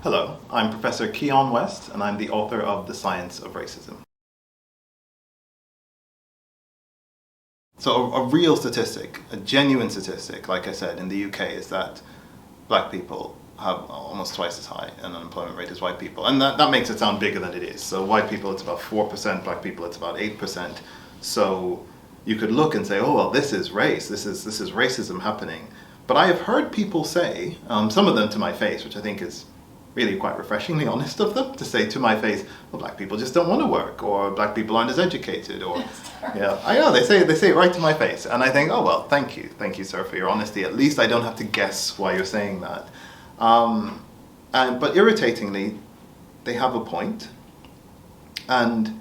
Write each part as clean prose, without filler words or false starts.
Hello, I'm Professor Keon West, and I'm the author of The Science of Racism. So a real statistic, a genuine statistic, like I said, in the UK is that black people have almost twice as high an unemployment rate as white people. And that makes it sound bigger than it is. So white people, it's about 4%, black people, it's about 8%. So you could look and say, oh, well, this is race, this is racism happening. But I have heard people say, some of them to my face, which I think is really quite refreshingly honest of them, to say to my face, well, black people just don't want to work, or black people aren't as educated, or yeah, I know, they say it right to my face, and I think, oh well, thank you sir for your honesty, at least I don't have to guess why you're saying that. But irritatingly, they have a point, and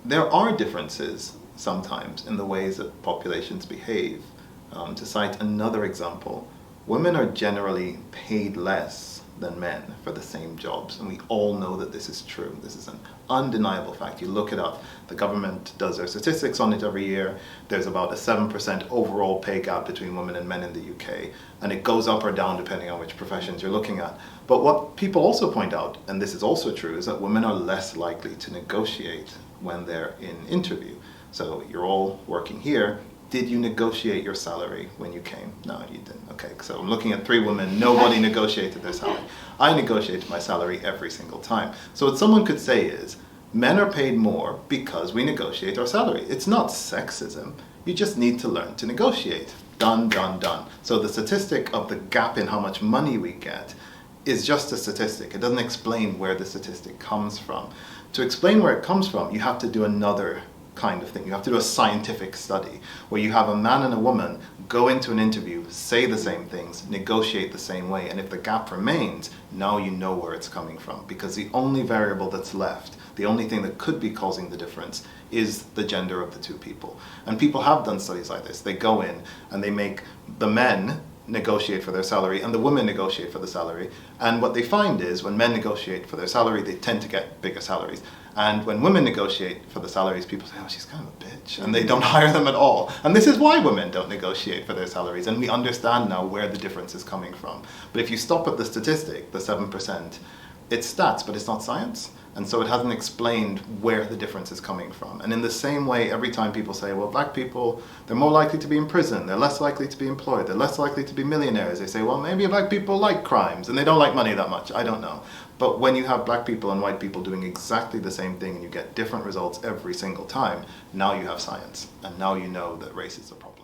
there are differences sometimes in the ways that populations behave. To cite another example, women are generally paid less than men for the same jobs, and we all know that this is true. This is an undeniable fact. You look it up. The government does their statistics on it every year. There's about a 7% overall pay gap between women and men in the UK, and it goes up or down depending on which professions you're looking at. But what people also point out, and this is also true, is that women are less likely to negotiate when they're in interview. So you're all working here. Did you negotiate your salary when you came? No, you didn't. Okay, so I'm looking at 3 women, nobody negotiated their salary. I negotiated my salary every single time. So what someone could say is, men are paid more because we negotiate our salary. It's not sexism, you just need to learn to negotiate. Done, done, done. So the statistic of the gap in how much money we get is just a statistic. It doesn't explain where the statistic comes from. To explain where it comes from, you have to do another kind of thing. You have to do a scientific study where you have a man and a woman go into an interview, say the same things, negotiate the same way, and if the gap remains, now you know where it's coming from, because the only variable that's left, the only thing that could be causing the difference, is the gender of the 2 people. And people have done studies like this. They go in and they make the men negotiate for their salary and the women negotiate for the salary, and what they find is when men negotiate for their salary, they tend to get bigger salaries, and when women negotiate for the salaries, people say, oh, she's kind of a bitch, and they don't hire them at all. And this is why women don't negotiate for their salaries, and we understand now where the difference is coming from. But if you stop at the statistic, the 7%, it's stats, but it's not science. And so it hasn't explained where the difference is coming from. And in the same way, every time people say, well, black people, they're more likely to be in prison, they're less likely to be employed, they're less likely to be millionaires. They say, well, maybe black people like crimes and they don't like money that much. I don't know. But when you have black people and white people doing exactly the same thing and you get different results every single time, now you have science. And now you know that race is a problem.